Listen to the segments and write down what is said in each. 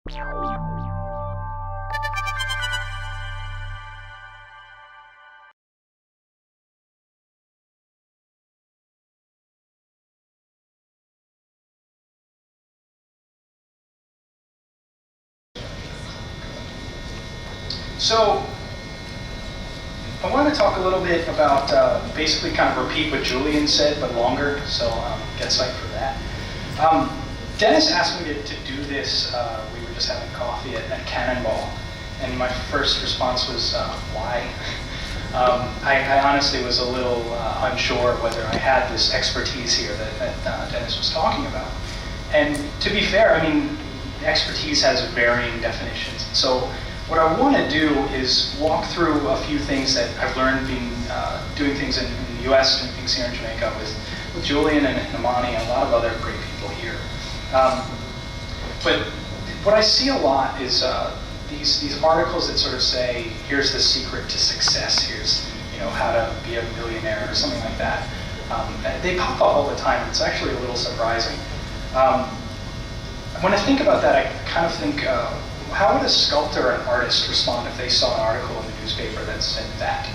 So, I want to talk a little bit about, basically kind of repeat what Julian said, but longer, so get psyched for that. Dennis asked me to do this, we were just having coffee at Cannonball, and my first response was, why? I honestly was a little unsure whether I had this expertise here that Dennis was talking about. And to be fair, I mean, expertise has varying definitions. So what I want to do is walk through a few things that I've learned being doing things in the US, doing things here in Jamaica with Julian and Imani and a lot of other great people here. But what I see a lot is these articles that sort of say, here's the secret to success, here's how to be a millionaire or something like that. They pop up all the time, and it's actually a little surprising. When I think about that, I kind of think, how would a sculptor or an artist respond if they saw an article in the newspaper that said that?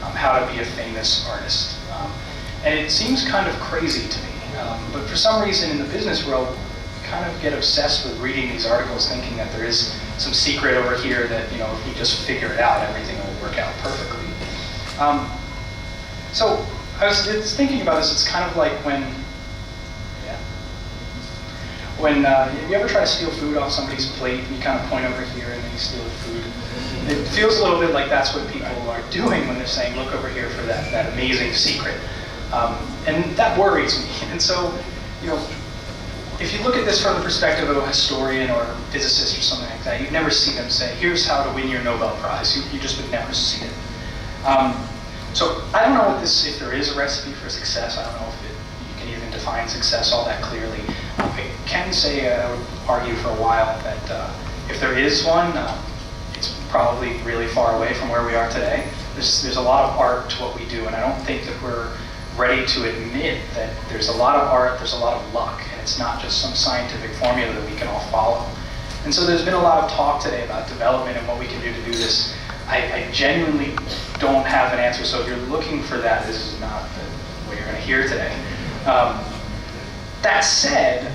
How to be a famous artist. And it seems kind of crazy to me, but for some reason in the business world, we kind of get obsessed with reading these articles thinking that there is some secret over here that, if we just figure it out, everything will work out perfectly. So I was thinking about this. It's kind of like when you ever try to steal food off somebody's plate and you kind of point over here and then you steal the food. It feels a little bit like that's what people are doing when they're saying, look over here for that amazing secret. And that worries me. And so, if you look at this from the perspective of a historian or a physicist or something like that, you'd never see them say, here's how to win your Nobel Prize. You just would never see it. So I don't know if there is a recipe for success. I don't know if you can even define success all that clearly. I can say, I would argue for a while that if there is one, it's probably really far away from where we are today. There's a lot of art to what we do, and I don't think that we're ready to admit that there's a lot of art, there's a lot of luck, and it's not just some scientific formula that we can all follow. And so there's been a lot of talk today about development and what we can do to do this. I genuinely don't have an answer, so if you're looking for that, this is not what you're going to hear today. That said,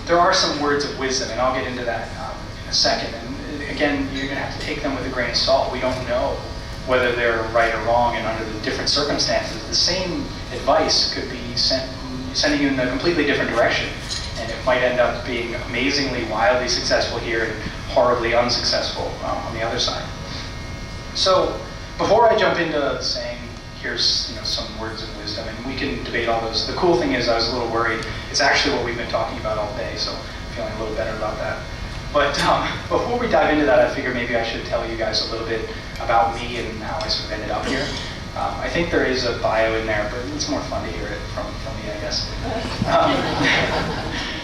there are some words of wisdom, and I'll get into that in a second. And again, you're going to have to take them with a grain of salt. We don't know whether they're right or wrong, and under the different circumstances, the same advice could be sending you in a completely different direction, and it might end up being amazingly, wildly successful here and horribly unsuccessful on the other side. So, before I jump into saying, here's some words of wisdom, and we can debate all those. The cool thing is I was a little worried. It's actually what we've been talking about all day, so I'm feeling a little better about that. But before we dive into that, I figured maybe I should tell you guys a little bit about me and how I sort of ended up here. I think there is a bio in there, but it's more fun to hear it from me, I guess.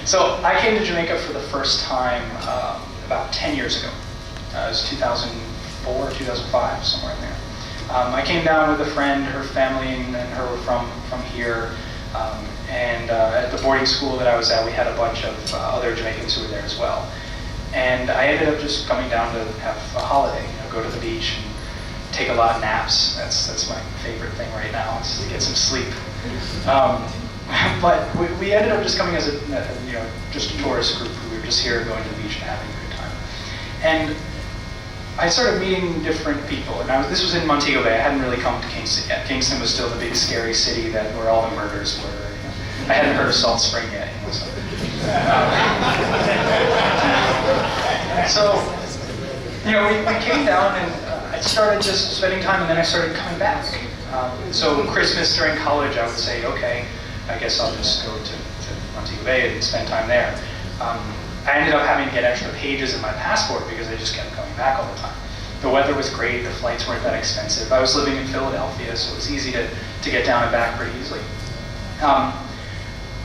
So I came to Jamaica for the first time about 10 years ago. It was 2004, 2005, somewhere in there. I came down with a friend, her family and her were from here. And at the boarding school that I was at, we had a bunch of other Jamaicans who were there as well. And I ended up just coming down to have a holiday, go to the beach and take a lot of naps. That's my favorite thing right now, is to get some sleep. But we ended up just coming as just a tourist group who were just here going to the beach and having a good time. And I started meeting different people, and this was in Montego Bay. I hadn't really come to Kingston yet. Kingston was still the big scary city where all the murders were. I hadn't heard of Salt Spring yet. So, we came down, and I started just spending time, and then I started coming back. So Christmas during college, I would say, okay, I guess I'll just go to Montego Bay and spend time there. I ended up having to get extra pages in my passport because I just kept coming back all the time. The weather was great, the flights weren't that expensive. I was living in Philadelphia, so it was easy to get down and back pretty easily.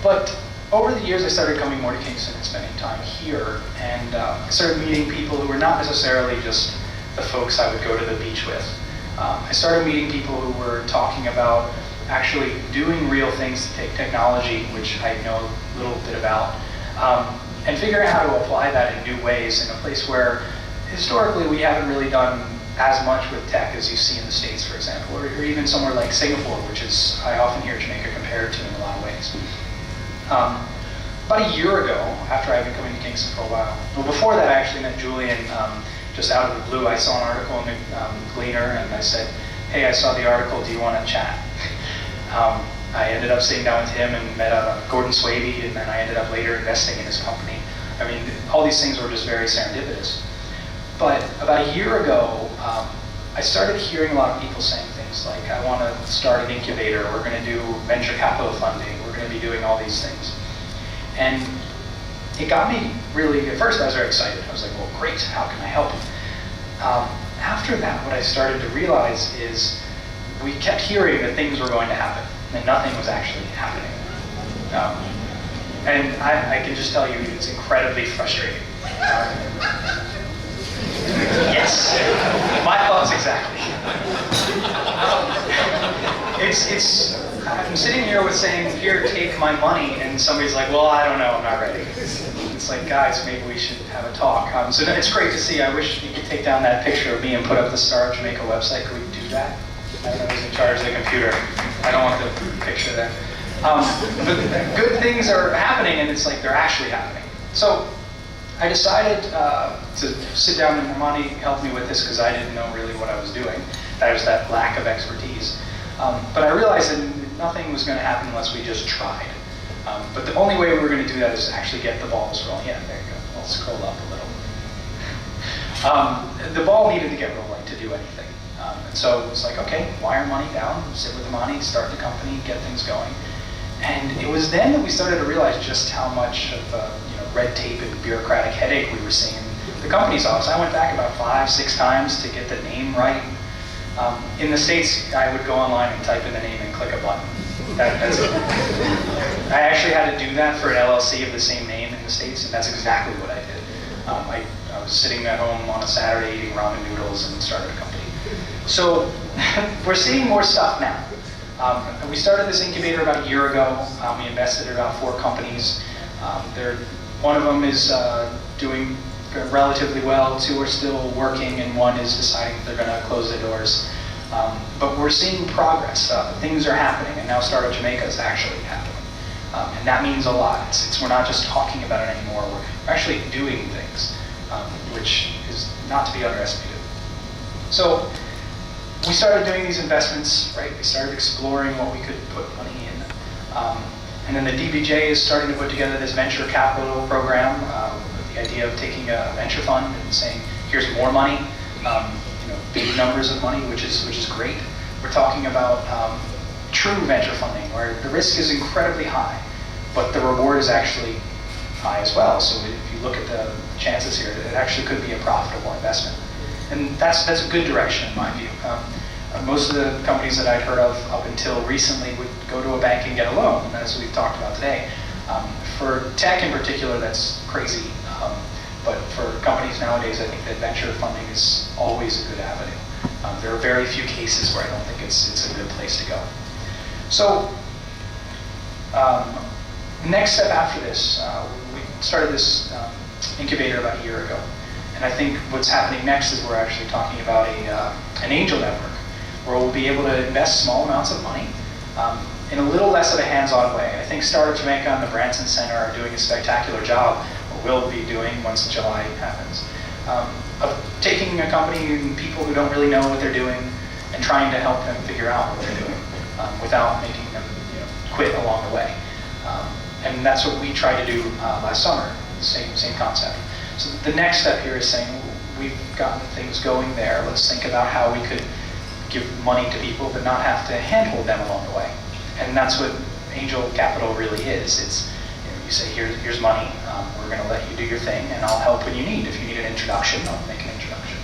But over the years, I started coming more to Kingston and spending time here, and I started meeting people who were not necessarily just the folks I would go to the beach with. I started meeting people who were talking about actually doing real things to take technology, which I know a little bit about, and figuring out how to apply that in new ways in a place where historically we haven't really done as much with tech as you see in the States, for example, or even somewhere like Singapore, which is, I often hear Jamaica compared to in a lot of ways. About a year ago, after I've been coming to Kingston for a while, well, before that I actually met Julian just out of the blue. I saw an article in the Gleaner, and I said, hey, I saw the article, do you want to chat? I ended up sitting down with him and met Gordon Swaby, and then I ended up later investing in his company. I mean, all these things were just very serendipitous. But about a year ago, I started hearing a lot of people saying things like, I want to start an incubator, we're going to do venture capital funding, we're going to be doing all these things. And it got me really, at first I was very excited. I was like, well, great, how can I help? After that, what I started to realize is we kept hearing that things were going to happen, and nothing was actually happening. And I can just tell you, it's incredibly frustrating. Yes, my thoughts exactly. I'm sitting here with saying, here, take my money, and somebody's like, well, I don't know, I'm not ready. It's like, guys, maybe we should have a talk. So it's great to see. I wish you could take down that picture of me and put up the Star of Jamaica website. Could we do that? I don't know who's in charge of the computer. I don't want the picture there. But good things are happening, and it's like they're actually happening. So I decided to sit down, and Ramani helped me with this because I didn't know really what I was doing. That was that lack of expertise. But I realized that nothing was going to happen unless we just tried. But the only way we were going to do that is actually get the balls rolling. Yeah, there you go. I'll scroll up a little. The ball needed to get rolling to do anything. And so it was like, okay, wire money down, sit with the money, start the company, get things going. And it was then that we started to realize just how much of red tape and bureaucratic headache we were seeing in the company's office. I went back about 5-6 times to get the name right. In the States, I would go online and type in the name and click a button. That's it. I actually had to do that for an LLC of the same name in the States, and that's exactly what I did. I was sitting at home on a Saturday eating ramen noodles and started a company. So we're seeing more stuff now. We started this incubator about a year ago. We invested in about 4 companies. One of them is doing relatively well, 2 are still working, and 1 is deciding they're going to close their doors. But we're seeing progress. Things are happening, and now Startup Jamaica is actually happening. And that means a lot. We're not just talking about it anymore, we're actually doing things, which is not to be underestimated. So we started doing these investments, right? We started exploring what we could put money in. And then the DBJ is starting to put together this venture capital program with the idea of taking a venture fund and saying, here's more money, big numbers of money, which is great. We're talking about true venture funding, where the risk is incredibly high, but the reward is actually high as well. So if you look at the chances here, it actually could be a profitable investment. And that's a good direction in my view. Most of the companies that I'd heard of up until recently would go to a bank and get a loan, and that's what we've talked about today. For tech in particular, that's crazy. But for companies nowadays, I think that venture funding is always a good avenue. There are very few cases where I don't think it's a good place to go. So, next step after this, we started this incubator about a year ago. And I think what's happening next is we're actually talking about an angel network, where we'll be able to invest small amounts of money in a little less of a hands-on way. I think Startup Jamaica and the Branson Center are doing a spectacular job, or will be doing once July happens, of taking a company and people who don't really know what they're doing and trying to help them figure out what they're doing without making them quit along the way. And that's what we tried to do last summer, same concept. So the next step here is saying, we've gotten things going there, let's think about how we could give money to people but not have to handhold them along the way. And that's what angel capital really is. It's, you say, here's money, we're going to let you do your thing, and I'll help when you need. If you need an introduction, I'll make an introduction.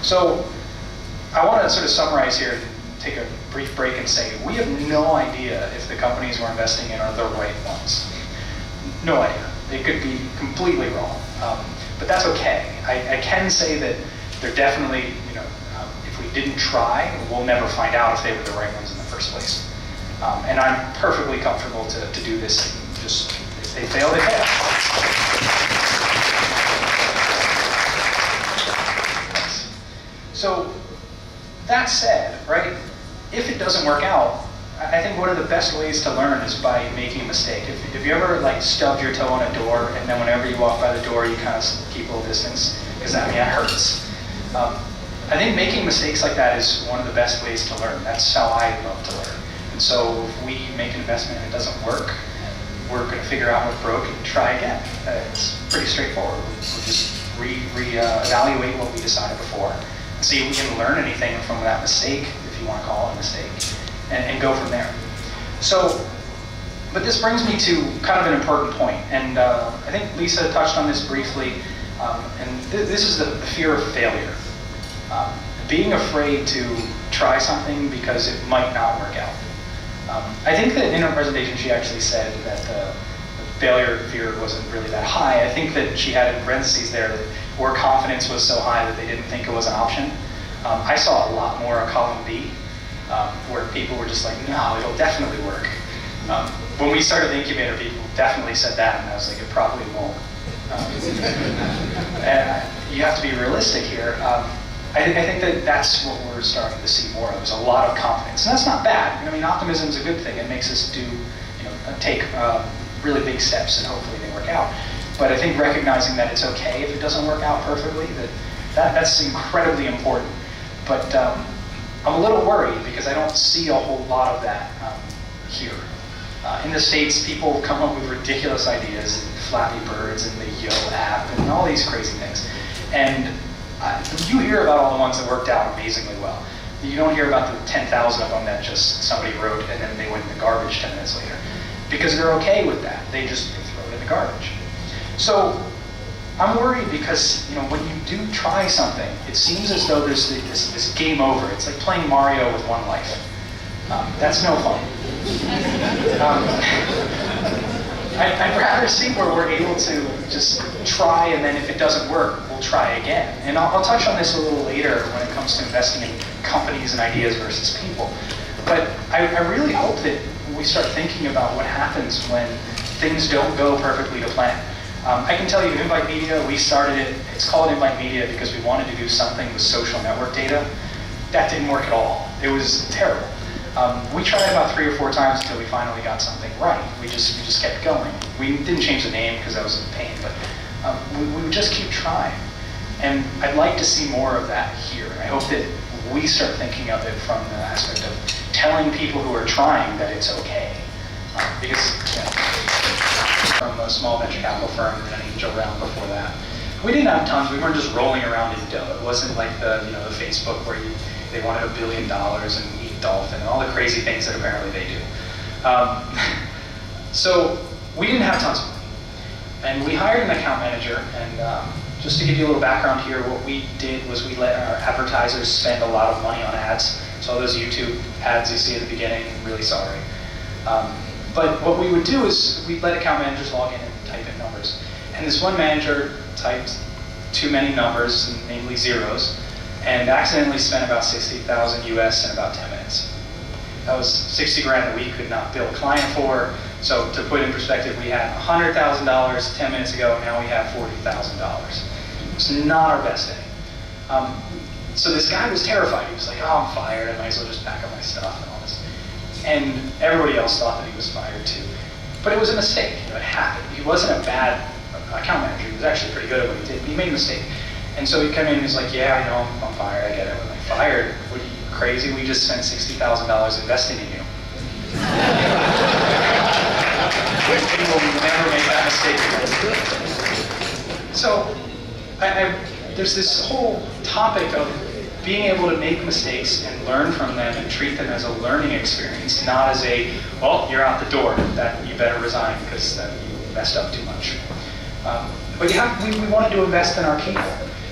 So I want to sort of summarize here, take a brief break and say, we have no idea if the companies we're investing in are the right ones. No idea. It could be completely wrong. But that's okay. I can say that they're definitely, if we didn't try, we'll never find out if they were the right ones in the first place. And I'm perfectly comfortable to do this. And just, if they fail, they fail. So that said, right, if it doesn't work out, I think one of the best ways to learn is by making a mistake. If you ever like stubbed your toe on a door and then whenever you walk by the door you kind of keep a little distance, because that hurts. I think making mistakes like that is one of the best ways to learn. That's how I love to learn. And so if we make an investment and it doesn't work, we're going to figure out what broke and try again. It's pretty straightforward. We'll just evaluate what we decided before and see if we can learn anything from that mistake, if you want to call it a mistake, and go from there. So, but this brings me to kind of an important point, and I think Lisa touched on this briefly, and this is the fear of failure. Being afraid to try something because it might not work out. I think that in her presentation she actually said that the failure fear wasn't really that high. I think that she had in parentheses there that where confidence was so high that they didn't think it was an option. I saw a lot more on column B, where people were just like, no, it'll definitely work. When we started the incubator, people definitely said that, and I was like, it probably won't. And you have to be realistic here. I think that that's what we're starting to see more of, is a lot of confidence. And that's not bad. I mean, optimism is a good thing. It makes us take really big steps, and hopefully they work out. But I think recognizing that it's okay if it doesn't work out perfectly, that's incredibly important. But I'm a little worried because I don't see a whole lot of that here. In the States, people come up with ridiculous ideas, and Flappy Birds and the Yo app and all these crazy things. And you hear about all the ones that worked out amazingly well. You don't hear about the 10,000 of them that just somebody wrote and then they went in the garbage 10 minutes later. Because they're okay with that. They just throw it in the garbage. So I'm worried because when you do try something, it seems as though there's this game over. It's like playing Mario with one life. That's no fun. I'd rather see where we're able to just try, and then if it doesn't work, we'll try again. And I'll touch on this a little later when it comes to investing in companies and ideas versus people. But I really hope that we start thinking about what happens when things don't go perfectly to plan. I can tell you, Invite Media, we started it. It's called Invite Media because we wanted to do something with social network data. That didn't work at all. It was terrible. We tried about 3 or 4 times until we finally got something right. We just kept going. We didn't change the name because that was a pain, but we would just keep trying. And I'd like to see more of that here. I hope that we start thinking of it from the aspect of telling people who are trying that it's okay. Because from a small venture capital firm and an angel round before that, we didn't have tons. We weren't just rolling around in dough. It wasn't like the Facebook where they wanted $1 billion and eat dolphin and all the crazy things that apparently they do. So we didn't have tons of money. And we hired an account manager, and just to give you a little background here, what we did was we let our advertisers spend a lot of money on ads. So all those YouTube ads you see at the beginning, I'm really sorry. But what we would do is we'd let account managers log in and type in numbers. And this one manager typed too many numbers, namely zeros, and accidentally spent about 60,000 US in about 10 minutes. That was 60 grand that we could not bill a client for. So to put in perspective, we had $100,000 10 minutes ago, now we have $40,000. It's not our best day. So this guy was terrified. He was like, oh, I'm fired, I might as well just pack up my stuff and all this. And everybody else thought that he was fired too. But it was a mistake, it happened. He wasn't a bad account manager, he was actually pretty good at what he did, but he made a mistake. And so he'd come in and he's like, yeah, I know, I'm fired, I get it. I'm like, fired? What are you, crazy? We just spent $60,000 investing in you. We will never make that mistake again. So, there's this whole topic of being able to make mistakes and learn from them and treat them as a learning experience, not as a, well, you're out the door, that you better resign because you messed up too much. But we wanted to invest in our people.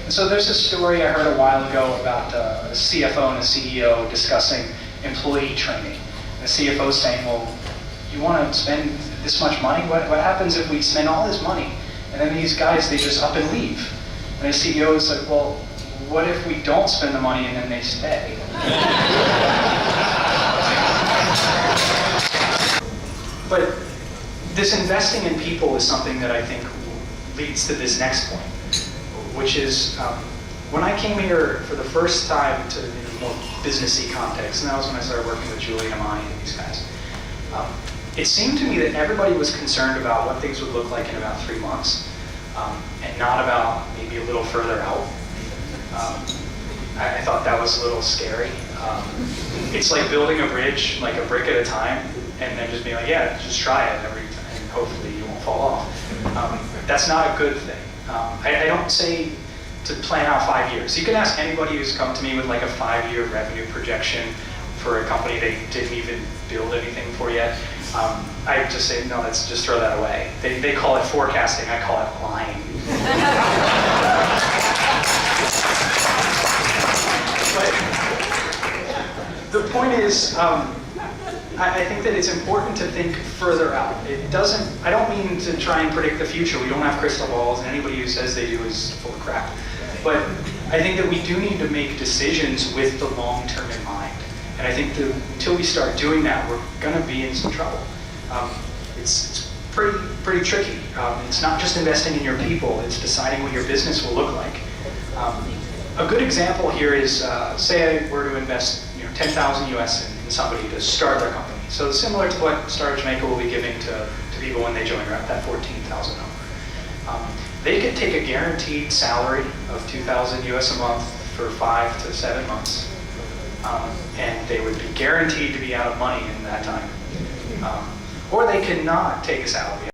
And so there's a story I heard a while ago about a CFO and a CEO discussing employee training. And the CFO saying, well, you want to spend this much money? What happens if we spend all this money and then these guys, they just up and leave? And the CEO is like, well, what if we don't spend the money and then they stay? But this investing in people is something that I think leads to this next point, which is when I came here for the first time to a more businessy context, and that was when I started working with Julie and Amani and these guys, it seemed to me that everybody was concerned about what things would look like in about 3 months, and not about maybe a little further out. I thought that was a little scary. It's like building a bridge, like a brick at a time, and then just being like, yeah, just try it every time, and hopefully you won't fall off. That's not a good thing. I don't say to plan out 5 years. You can ask anybody who's come to me with like a 5-year revenue projection for a company they didn't even build anything for yet. I just say, no, let's just throw that away. They call it forecasting, I call it lying. But the point is, I think that it's important to think further out. I don't mean to try and predict the future. We don't have crystal balls, and anybody who says they do is full of crap. But I think that we do need to make decisions with the long term in mind. And I think that until we start doing that, we're going to be in some trouble. It's pretty tricky. It's not just investing in your people, it's deciding what your business will look like. A good example here is, say I were to invest 10,000 US in somebody to start their company. So similar to what Startup Jamaica will be giving to people when they join, around that 14,000 number. They could take a guaranteed salary of 2,000 US a month for 5 to 7 months. And they would be guaranteed to be out of money in that time. Or they could not take a salary